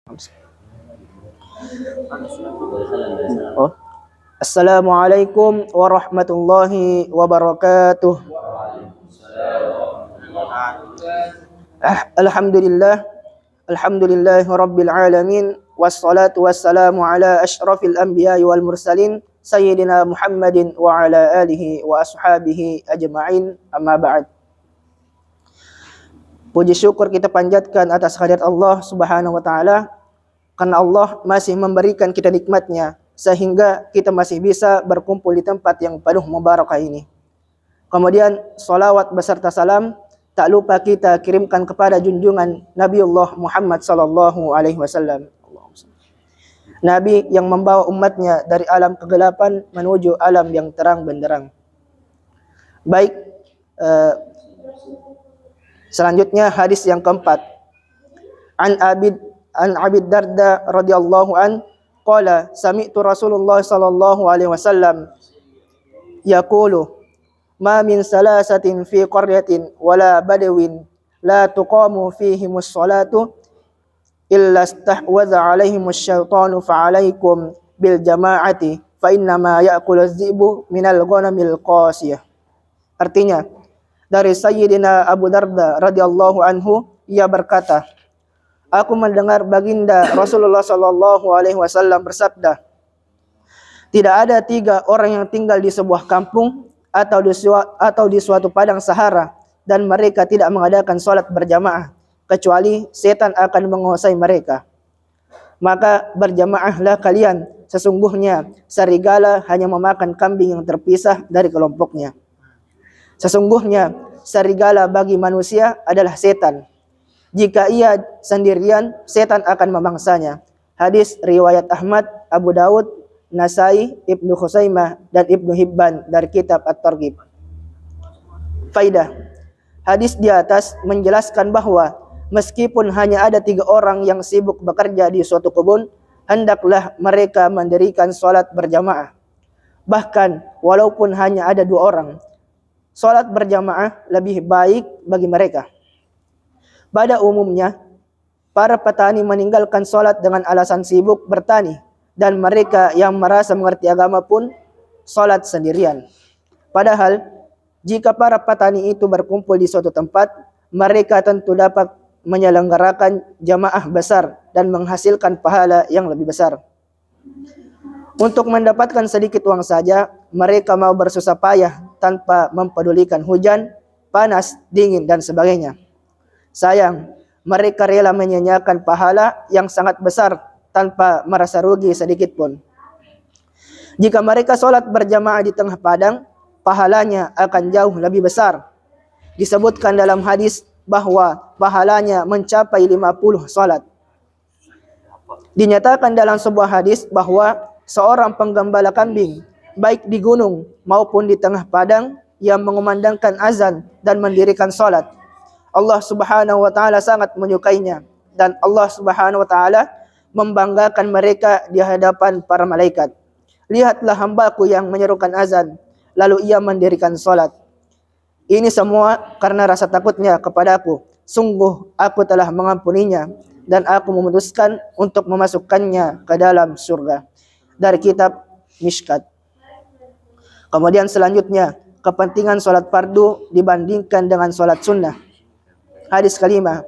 Oh. Assalamualaikum warahmatullahi wabarakatuh. Alhamdulillah rabbil alamin, wassalatu wassalamu ala asyrafil anbiya'i wal mursalin sayyidina Muhammadin wa ala alihi wa ashabihi ajma'in, amma ba'd. Puji syukur kita panjatkan atas hadirat Allah Subhanahu wa taala, karena Allah masih memberikan kita nikmatnya sehingga kita masih bisa berkumpul di tempat yang penuh mubarakah ini. Kemudian salawat beserta salam tak lupa kita kirimkan kepada junjungan Nabiullah Muhammad sallallahu alaihi wasallam. Nabi yang membawa umatnya dari alam kegelapan menuju alam yang terang benderang. Baik, selanjutnya hadis yang keempat. An Abi Darda radhiyallahu an qala sami'tu Rasulullah sallallahu alaihi wasallam yaqulu ma min salasatin fi qaryatin wala badawin la tuqamu fihimus salatu illa istahwaza alaihimus syaitanu fa alaikum bil jama'ati fa innama ya'kulu az-zi'bu minal ghanamil qasiyah. Artinya, dari Sayyidina Abu Darda radhiyallahu anhu, ia berkata, aku mendengar baginda Rasulullah sallallahu alaihi wasallam bersabda, tidak ada 3 orang yang tinggal di sebuah kampung atau di suatu padang sahara dan mereka tidak mengadakan salat berjamaah kecuali setan akan menguasai mereka. Maka berjamaahlah kalian, sesungguhnya serigala hanya memakan kambing yang terpisah dari kelompoknya. Sesungguhnya serigala bagi manusia adalah setan. Jika ia sendirian, setan akan memangsanya. Hadis riwayat Ahmad, Abu Daud, Nasai, Ibnu Khuzaimah, dan Ibnu Hibban dari kitab At-Targhib. Faidah. Hadis di atas menjelaskan bahwa meskipun hanya ada 3 orang yang sibuk bekerja di suatu kebun, hendaklah mereka mendirikan salat berjamaah. Bahkan walaupun hanya ada 2 orang, salat berjamaah lebih baik bagi mereka. Pada umumnya, para petani meninggalkan salat dengan alasan sibuk bertani, dan mereka yang merasa mengerti agama pun salat sendirian. Padahal, jika para petani itu berkumpul di suatu tempat, mereka tentu dapat menyelenggarakan jamaah besar dan menghasilkan pahala yang lebih besar. Untuk mendapatkan sedikit uang saja, mereka mau bersusah payah tanpa mempedulikan hujan, panas, dingin, dan sebagainya. Sayang, mereka rela menyanyiakan pahala yang sangat besar tanpa merasa rugi sedikit pun. Jika mereka sholat berjamaah di tengah padang, pahalanya akan jauh lebih besar. Disebutkan dalam hadis bahwa pahalanya mencapai 50 sholat. Dinyatakan dalam sebuah hadis bahwa seorang penggembala kambing, baik di gunung maupun di tengah padang, yang mengumandangkan azan dan mendirikan sholat, Allah Subhanahu wa taala sangat menyukainya, dan Allah Subhanahu wa taala membanggakan mereka di hadapan para malaikat. Lihatlah hambaku yang menyerukan azan, lalu ia mendirikan salat. Ini semua karena rasa takutnya kepadaku. Sungguh aku telah mengampuninya dan aku memutuskan untuk memasukkannya ke dalam surga. Dari kitab Mishkat. Kemudian selanjutnya, kepentingan salat fardu dibandingkan dengan salat sunnah. Hadis kelima.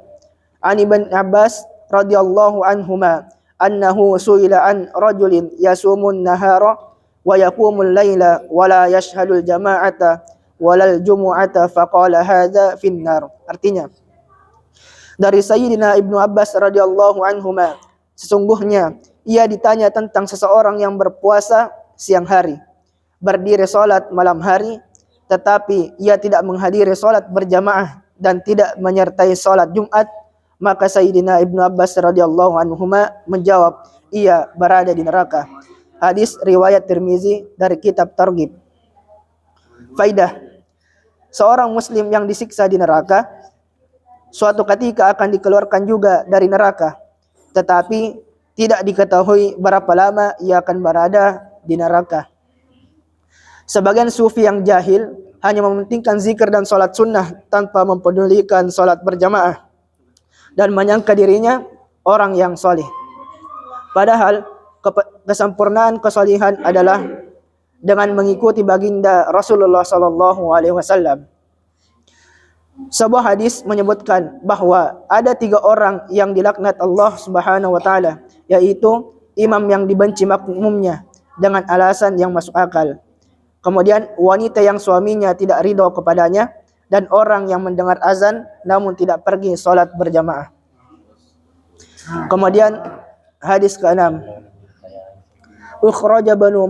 An Ibn Abbas radhiyallahu anhuma annahu su'ila an rajulin yasumun nahara wa yaqumul laila wa la yashhadul jama'ata walal jumu'ata faqala hadza finnar. Artinya, dari Sayyidina Ibnu Abbas radhiyallahu anhuma, sesungguhnya ia ditanya tentang seseorang yang berpuasa siang hari, berdiri salat malam hari, tetapi ia tidak menghadiri salat berjamaah dan tidak menyertai salat Jumat. Maka Sayyidina Ibnu Abbas radhiyallahu anhuma menjawab, ia berada di neraka. Hadis riwayat Tirmizi dari kitab Targhib. Faidah. Seorang muslim yang disiksa di neraka suatu ketika akan dikeluarkan juga dari neraka, tetapi tidak diketahui berapa lama ia akan berada di neraka. Sebagian sufi yang jahil hanya mementingkan zikir dan salat sunnah tanpa mempedulikan salat berjamaah dan menyangka dirinya orang yang soleh. Padahal kesempurnaan kesalihan adalah dengan mengikuti baginda Rasulullah sallallahu alaihi wasallam. Sebuah hadis menyebutkan bahwa ada 3 orang yang dilaknat Allah Subhanahu wa taala, yaitu imam yang dibenci makmumnya dengan alasan yang masuk akal. Kemudian wanita yang suaminya tidak ridho kepadanya, dan orang yang mendengar azan namun tidak pergi salat berjamaah. Kemudian hadis ke-6. Ukhraja Banu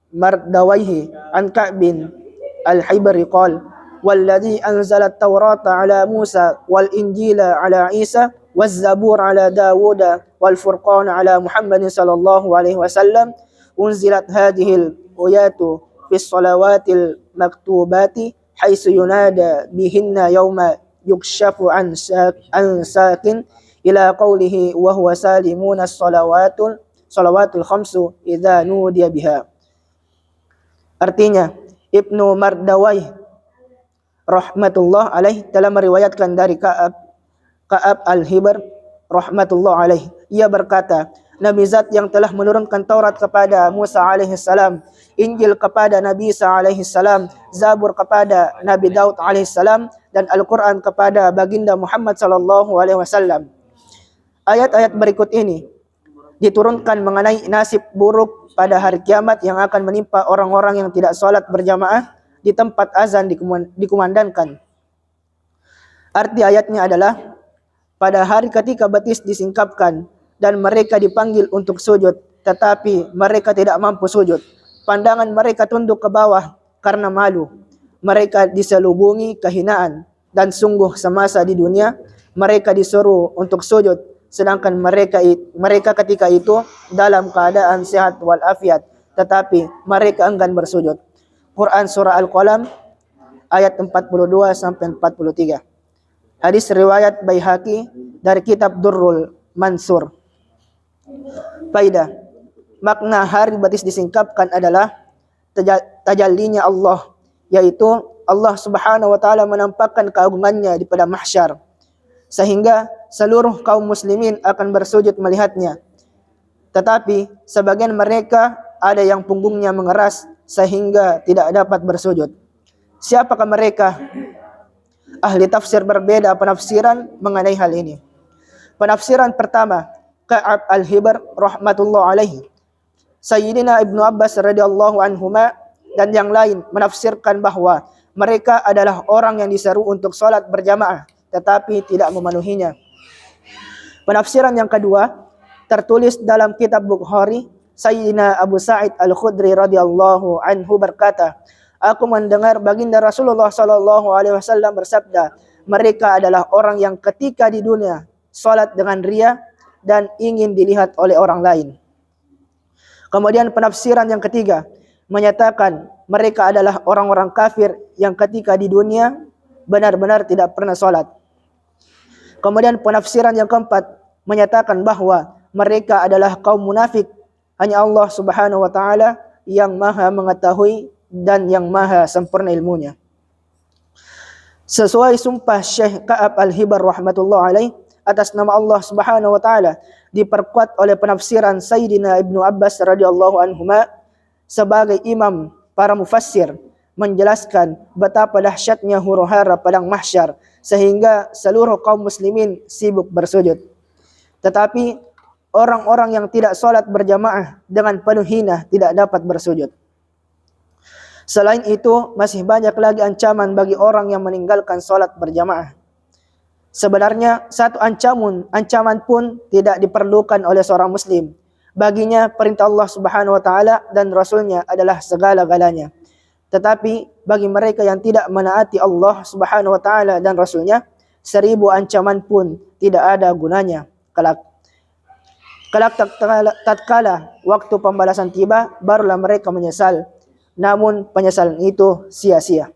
Mardawaihi an Ka'bin al-Hibri qala والذي أنزل التوراة على موسى والإنجيل على عيسى والزبور على داود والفرقان على محمد صلى الله عليه وسلم أنزلت هذه الآيات في الصلوات المكتوبات حيث ينادى بهن يوم يكشف عن ساق إلى قوله وهو سالمون الصلوات الخمس إذا نودي بها. Artinya, Ibnu Mardawai rahmatullah alaih telah meriwayatkan dari Ka'ab al-Hibr rahmatullah alaih. Ia berkata, Nabi Zat yang telah menurunkan Taurat kepada Musa alaihi salam, Injil kepada Nabi Isa alaihi salam, Zabur kepada Nabi Daud alaihi salam, dan Al-Quran kepada baginda Muhammad sallallahu alaihi wasallam. Ayat-ayat berikut ini diturunkan mengenai nasib buruk pada hari kiamat yang akan menimpa orang-orang yang tidak salat berjamaah di tempat azan dikumandangkan. Arti ayatnya adalah pada hari ketika betis disingkapkan dan mereka dipanggil untuk sujud, tetapi mereka tidak mampu sujud. Pandangan mereka tunduk ke bawah karena malu. Mereka diselubungi kehinaan, dan sungguh semasa di dunia mereka disuruh untuk sujud, sedangkan mereka ketika itu dalam keadaan sehat walafiat, tetapi mereka enggan bersujud. Quran surah Al-Qalam ayat 42 sampai 43. Hadis riwayat Baihaqi dari kitab Durrul Mansur. Faidah. Makna hari betis disingkapkan adalah tajallinya Allah, yaitu Allah Subhanahu wa taala menampakkan keagungannya di pada mahsyar, sehingga seluruh kaum muslimin akan bersujud melihatnya. Tetapi sebagian mereka ada yang punggungnya mengeras sehingga tidak dapat bersujud. Siapakah mereka? Ahli tafsir berbeda penafsiran mengenai hal ini. Penafsiran pertama, Ka'ab al-Hibr rahmatullah alaihi, Sayyidina Ibnu Abbas radhiyallahu anhuma, dan yang lain menafsirkan bahwa mereka adalah orang yang diseru untuk salat berjamaah tetapi tidak memenuhinya. Penafsiran yang kedua tertulis dalam kitab Bukhari. Sayyidina Abu Sa'id Al-Khudri radhiyallahu anhu berkata, aku mendengar baginda Rasulullah sallallahu alaihi wasallam bersabda, mereka adalah orang yang ketika di dunia salat dengan riya dan ingin dilihat oleh orang lain. Kemudian penafsiran yang ketiga menyatakan mereka adalah orang-orang kafir yang ketika di dunia benar-benar tidak pernah salat. Kemudian penafsiran yang keempat menyatakan bahwa mereka adalah kaum munafik. Hanya Allah Subhanahu wa taala yang Maha mengetahui dan yang Maha sempurna ilmunya. Sesuai sumpah Syekh Ka'ab al-Hibr rahmatullah alaih atas nama Allah Subhanahu wa taala, diperkuat oleh penafsiran Sayyidina Ibnu Abbas radhiyallahu anhuma sebagai imam para mufassir, menjelaskan betapa dahsyatnya huru-hara padang mahsyar sehingga seluruh kaum muslimin sibuk bersujud. Tetapi orang-orang yang tidak salat berjamaah dengan penuh hina tidak dapat bersujud. Selain itu, masih banyak lagi ancaman bagi orang yang meninggalkan salat berjamaah. Sebenarnya satu ancaman pun tidak diperlukan oleh seorang muslim. Baginya perintah Allah Subhanahu wa taala dan Rasulnya adalah segala-galanya. Tetapi bagi mereka yang tidak menaati Allah Subhanahu wa taala dan Rasulnya, 1000 ancaman pun tidak ada gunanya kelak. Tatkala waktu pembalasan tiba, barulah mereka menyesal. Namun penyesalan itu sia-sia.